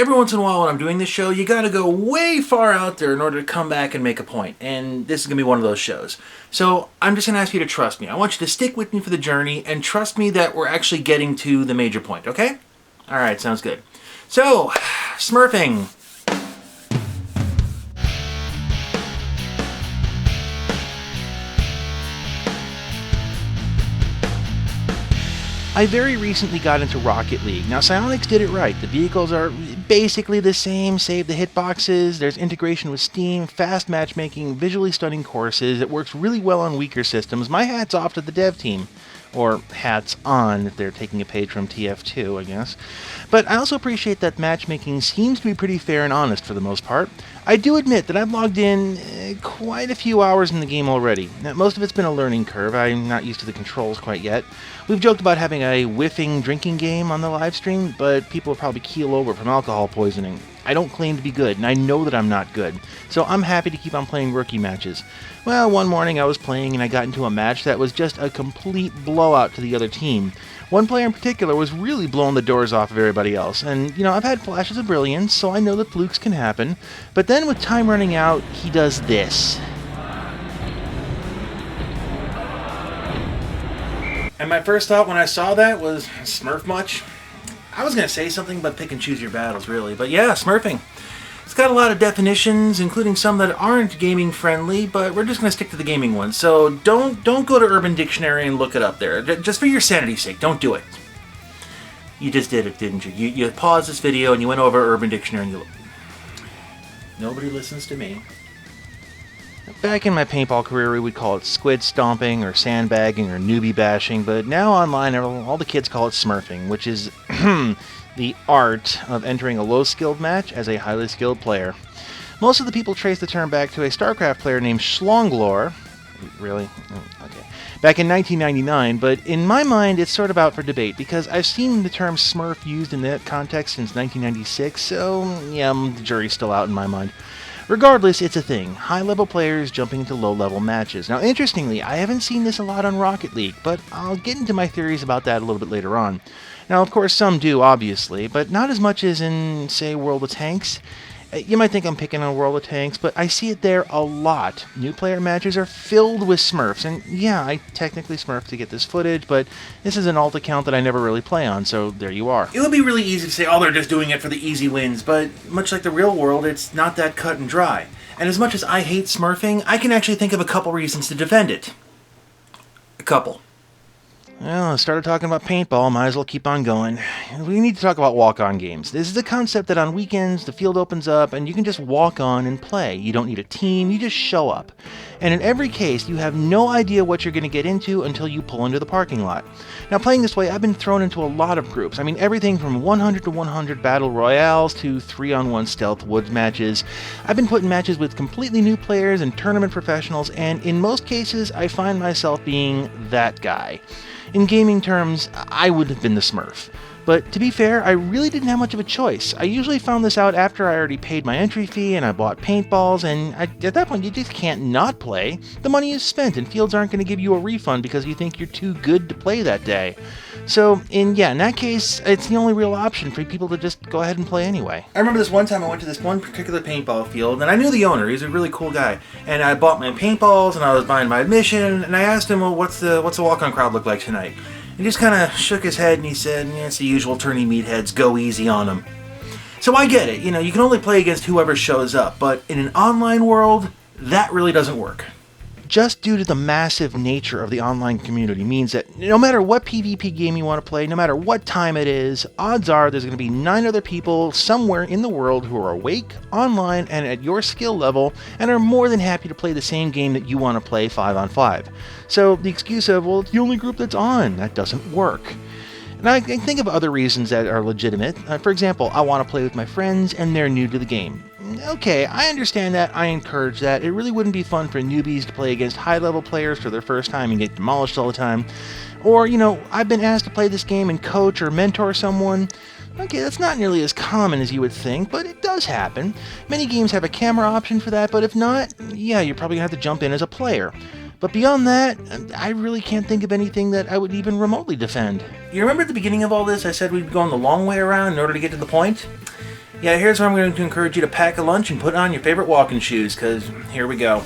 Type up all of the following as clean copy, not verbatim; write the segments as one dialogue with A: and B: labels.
A: every once in a while when I'm doing this show, you gotta go way far out there in order to come back and make a point. And this is gonna be one of those shows. So I'm just gonna ask you to trust me. I want you to stick with me for the journey and trust me that we're actually getting to the major point, okay? Alright, sounds good. So, Smurfing. I very recently got into Rocket League. Now, Psyonix did it right. The vehicles are basically the same, save the hitboxes. There's integration with Steam, fast matchmaking, visually stunning courses. It works really well on weaker systems. My hat's off to the dev team. Or hats on, if they're taking a page from TF2, I guess. But I also appreciate that matchmaking seems to be pretty fair and honest for the most part. I do admit that I've logged in quite a few hours in the game already. Now, most of it's been a learning curve. I'm not used to the controls quite yet. We've joked about having a whiffing drinking game on the live stream, but people will probably keel over from alcohol poisoning. I don't claim to be good, and I know that I'm not good, so I'm happy to keep on playing rookie matches. Well, one morning I was playing and I got into a match that was just a complete blowout to the other team. One player in particular was really blowing the doors off of everybody else, and I've had flashes of brilliance, so I know that flukes can happen, but then with time running out, he does this. And my first thought when I saw that was, Smurf much? I was going to say something, but pick and choose your battles, really. But yeah, Smurfing. It's got a lot of definitions, including some that aren't gaming friendly, but we're just going to stick to the gaming ones. So don't go to Urban Dictionary and look it up there. Just for your sanity's sake, don't do it. You just did it, didn't you? You paused this video and you went over Urban Dictionary and you... Nobody listens to me. Back in my paintball career, we would call it squid stomping or sandbagging or newbie bashing, but now online all the kids call it smurfing, which is the art of entering a low-skilled match as a highly skilled player. Most of the people trace the term back to a StarCraft player named Schlonglor. Really? Okay. Back in 1999, but in my mind it's sort of out for debate because I've seen the term smurf used in that context since 1996, so yeah, the jury's still out in my mind. Regardless, it's a thing. High-level players jumping into low-level matches. Now, interestingly, I haven't seen this a lot on Rocket League, but I'll get into my theories about that a little bit later on. Now, of course, some do, obviously, but not as much as in, say, World of Tanks. You might think I'm picking on World of Tanks, but I see it there a lot. New player matches are filled with Smurfs, and yeah, I technically Smurf to get this footage, but this is an alt account that I never really play on, so there you are. It would be really easy to say, oh, they're just doing it for the easy wins, but much like the real world, it's not that cut and dry. And as much as I hate Smurfing, I can actually think of a couple reasons to defend it. A couple. Well, I started talking about paintball, might as well keep on going. We need to talk about walk-on games. This is the concept that on weekends, the field opens up and you can just walk on and play. You don't need a team, you just show up. And in every case, you have no idea what you're going to get into until you pull into the parking lot. Now, playing this way, I've been thrown into a lot of groups. I mean, everything from 100 to 100 battle royales to 3-on-1 stealth woods matches. I've been put in matches with completely new players and tournament professionals, and in most cases, I find myself being that guy. In gaming terms, I would have been the Smurf. But to be fair, I really didn't have much of a choice. I usually found this out after I already paid my entry fee and I bought paintballs, and at that point you just can't not play. The money is spent and fields aren't going to give you a refund because you think you're too good to play that day. So, in that case, it's the only real option for people to just go ahead and play anyway. I remember this one time I went to this one particular paintball field, and I knew the owner. He's a really cool guy. And I bought my paintballs, and I was buying my admission, and I asked him, well, what's the walk-on crowd look like tonight? He just kind of shook his head, and he said, yeah, it's the usual tourney meatheads, go easy on them. So I get it. You can only play against whoever shows up, but in an online world, that really doesn't work. Just due to the massive nature of the online community means that no matter what PvP game you want to play, no matter what time it is, odds are there's going to be 9 other people somewhere in the world who are awake, online, and at your skill level, and are more than happy to play the same game that you want to play 5-on-5. So the excuse of, well, it's the only group that's on, that doesn't work. And I can think of other reasons that are legitimate. For example, I want to play with my friends and they're new to the game. Okay, I understand that, I encourage that. It really wouldn't be fun for newbies to play against high-level players for their first time and get demolished all the time. Or, I've been asked to play this game and coach or mentor someone. Okay, that's not nearly as common as you would think, but it does happen. Many games have a camera option for that, but if not, yeah, you're probably going to have to jump in as a player. But beyond that, I really can't think of anything that I would even remotely defend. You remember at the beginning of all this, I said we'd be going the long way around in order to get to the point? Yeah, here's where I'm going to encourage you to pack a lunch and put on your favorite walking shoes, because here we go.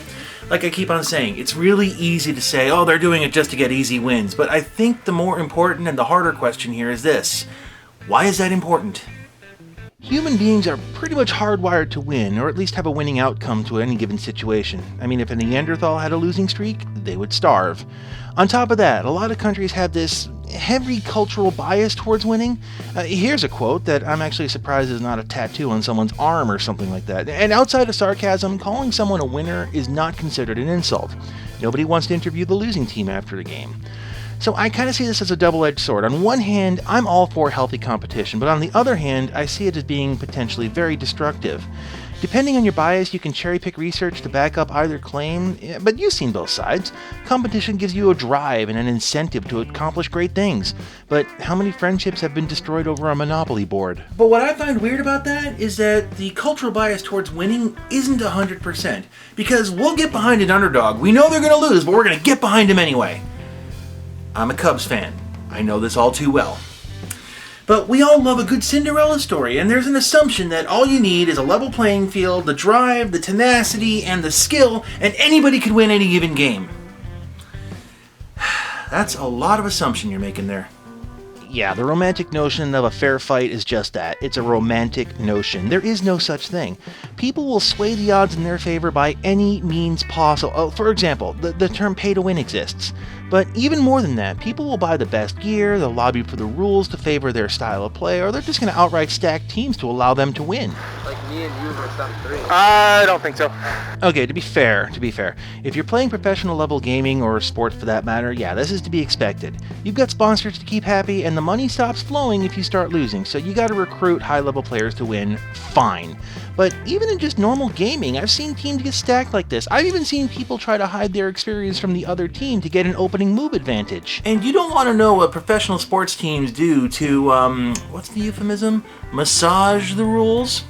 A: Like I keep on saying, it's really easy to say, oh, they're doing it just to get easy wins, but I think the more important and the harder question here is this. Why is that important? Human beings are pretty much hardwired to win, or at least have a winning outcome to any given situation. I mean, if a Neanderthal had a losing streak, they would starve. On top of that, a lot of countries have this heavy cultural bias towards winning. Here's a quote that I'm actually surprised is not a tattoo on someone's arm or something like that. And outside of sarcasm, calling someone a winner is not considered an insult. Nobody wants to interview the losing team after the game. So I kind of see this as a double-edged sword. On one hand, I'm all for healthy competition, but on the other hand, I see it as being potentially very destructive. Depending on your bias, you can cherry-pick research to back up either claim, but you've seen both sides. Competition gives you a drive and an incentive to accomplish great things, but how many friendships have been destroyed over a Monopoly board? But what I find weird about that is that the cultural bias towards winning isn't 100%, because we'll get behind an underdog. We know they're going to lose, but we're going to get behind them anyway. I'm a Cubs fan. I know this all too well. But we all love a good Cinderella story, and there's an assumption that all you need is a level playing field, the drive, the tenacity, and the skill, and anybody can win any given game. That's a lot of assumption you're making there. Yeah, the romantic notion of a fair fight is just that. It's a romantic notion. There is no such thing. People will sway the odds in their favor by any means possible. For example, the term pay to win exists. But even more than that, people will buy the best gear, they'll lobby for the rules to favor their style of play, or they're just going to outright stack teams to allow them to win.
B: Like me and you versus them three.
C: I don't think so.
A: Okay, to be fair, if you're playing professional level gaming or sport for that matter, yeah, this is to be expected. You've got sponsors to keep happy, and the money stops flowing if you start losing, so you gotta recruit high-level players to win, fine. But even in just normal gaming, I've seen teams get stacked like this. I've even seen people try to hide their experience from the other team to get an opening move advantage. And you don't want to know what professional sports teams do to, what's the euphemism? Massage the rules?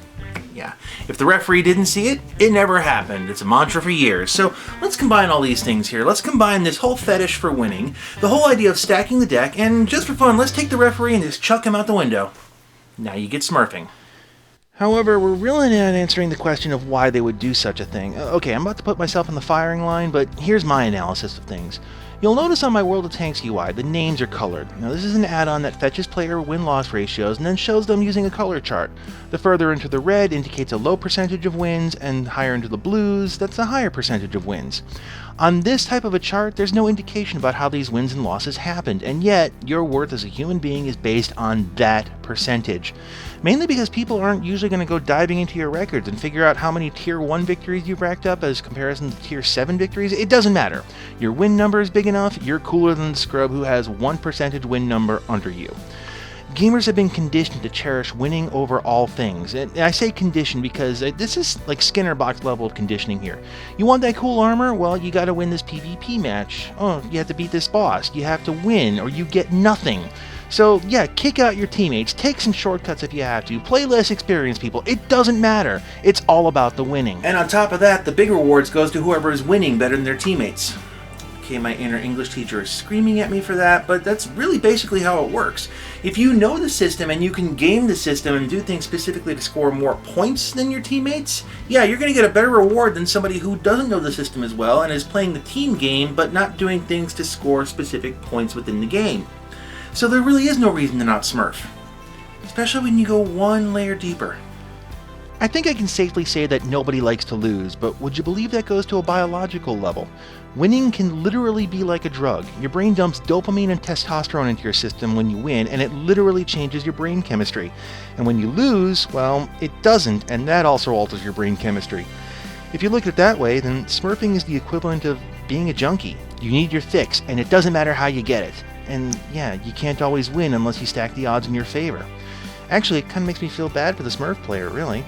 A: Yeah, if the referee didn't see it, it never happened. It's a mantra for years. So let's combine all these things here. Let's combine this whole fetish for winning, the whole idea of stacking the deck, and just for fun, let's take the referee and just chuck him out the window. Now you get Smurfing. However, we're really not answering the question of why they would do such a thing. Okay, I'm about to put myself in the firing line, but here's my analysis of things. You'll notice on my World of Tanks UI, the names are colored. Now this is an add-on that fetches player win-loss ratios and then shows them using a color chart. The further into the red indicates a low percentage of wins, and higher into the blues, that's a higher percentage of wins. On this type of a chart, there's no indication about how these wins and losses happened, and yet your worth as a human being is based on that percentage. Mainly because people aren't usually going to go diving into your records and figure out how many Tier 1 victories you've racked up as comparison to Tier 7 victories. It doesn't matter. Your win number is big enough, you're cooler than the scrub who has 1% win number under you. Gamers have been conditioned to cherish winning over all things. And I say conditioned because this is like Skinner box level of conditioning here. You want that cool armor? Well, you gotta win this PvP match. Oh, you have to beat this boss. You have to win or you get nothing. So yeah, kick out your teammates, take some shortcuts if you have to, play less experienced people, it doesn't matter. It's all about the winning. And on top of that, the big rewards goes to whoever is winning better than their teammates. Okay, my inner English teacher is screaming at me for that, but that's really basically how it works. If you know the system and you can game the system and do things specifically to score more points than your teammates, yeah, you're going to get a better reward than somebody who doesn't know the system as well and is playing the team game but not doing things to score specific points within the game. So there really is no reason to not Smurf, especially when you go one layer deeper. I think I can safely say that nobody likes to lose, but would you believe that goes to a biological level? Winning can literally be like a drug. Your brain dumps dopamine and testosterone into your system when you win, and it literally changes your brain chemistry. And when you lose, well, it doesn't, and that also alters your brain chemistry. If you look at it that way, then Smurfing is the equivalent of being a junkie. You need your fix, and it doesn't matter how you get it. And yeah, you can't always win unless you stack the odds in your favor. Actually, it kind of makes me feel bad for the Smurf player, really.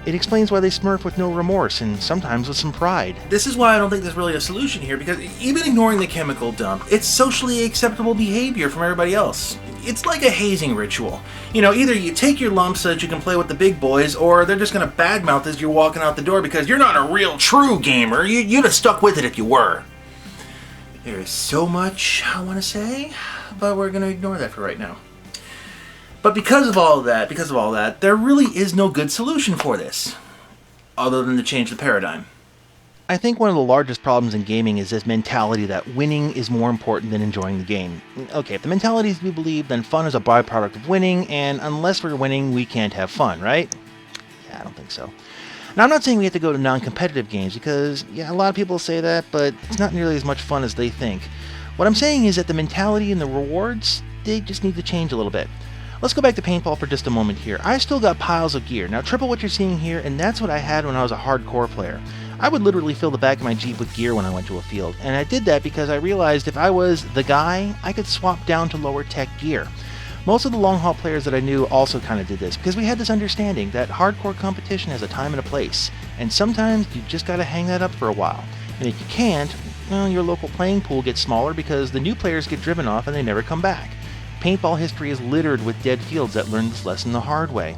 A: It explains why they Smurf with no remorse, and sometimes with some pride. This is why I don't think there's really a solution here, because even ignoring the chemical dump, it's socially acceptable behavior from everybody else. It's like a hazing ritual. You know, either you take your lumps so that you can play with the big boys, or they're just going to badmouth as you're walking out the door because you're not a real true gamer. You'd have stuck with it if you were. There is so much I want to say, but we're going to ignore that for right now. But because of all that, there really is no good solution for this, other than to change the paradigm. I think one of the largest problems in gaming is this mentality that winning is more important than enjoying the game. Okay, if the mentality is to be believed, then fun is a byproduct of winning, and unless we're winning, we can't have fun, right? Yeah, I don't think so. Now, I'm not saying we have to go to non-competitive games, because, yeah, a lot of people say that, but it's not nearly as much fun as they think. What I'm saying is that the mentality and the rewards, they just need to change a little bit. Let's go back to paintball for just a moment here. I still got piles of gear. Now, triple what you're seeing here, and that's what I had when I was a hardcore player. I would literally fill the back of my Jeep with gear when I went to a field, and I did that because I realized if I was the guy, I could swap down to lower tech gear. Most of the long haul players that I knew also kind of did this, because we had this understanding that hardcore competition has a time and a place, and sometimes you just gotta hang that up for a while. And if you can't, well, your local playing pool gets smaller because the new players get driven off and they never come back. Paintball history is littered with dead fields that learned this lesson the hard way.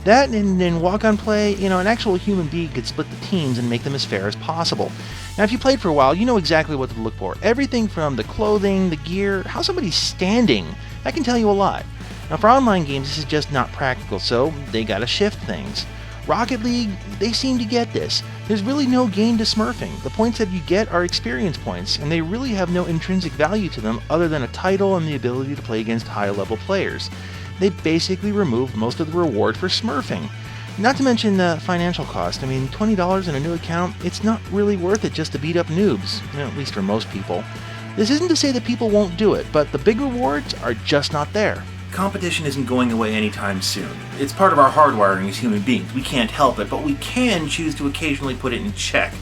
A: That and in walk-on play, an actual human being could split the teams and make them as fair as possible. Now, if you played for a while, you know exactly what to look for. Everything from the clothing, the gear, how somebody's standing, that can tell you a lot. Now, for online games, this is just not practical, so they gotta shift things. Rocket League, they seem to get this. There's really no gain to smurfing. The points that you get are experience points, and they really have no intrinsic value to them other than a title and the ability to play against high-level players. They basically removed most of the reward for smurfing. Not to mention the financial cost. I mean, $20 in a new account, it's not really worth it just to beat up noobs, at least for most people. This isn't to say that people won't do it, but the big rewards are just not there. Competition isn't going away anytime soon. It's part of our hardwiring as human beings. We can't help it, but we can choose to occasionally put it in check.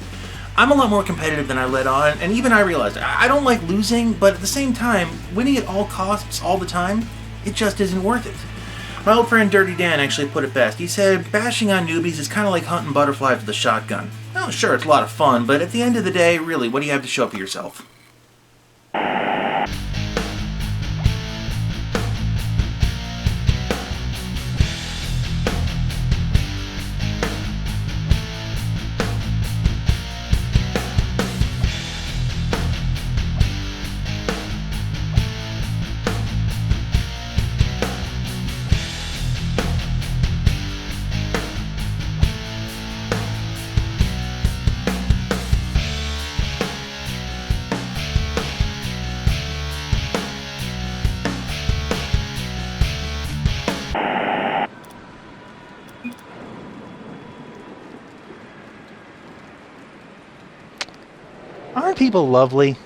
A: I'm a lot more competitive than I let on, and even I realized I don't like losing, but at the same time, winning at all costs all the time, it just isn't worth it. My old friend Dirty Dan actually put it best. He said, bashing on newbies is kind of like hunting butterflies with a shotgun. Oh, sure, it's a lot of fun, but at the end of the day, really, what do you have to show for yourself? Aren't people lovely?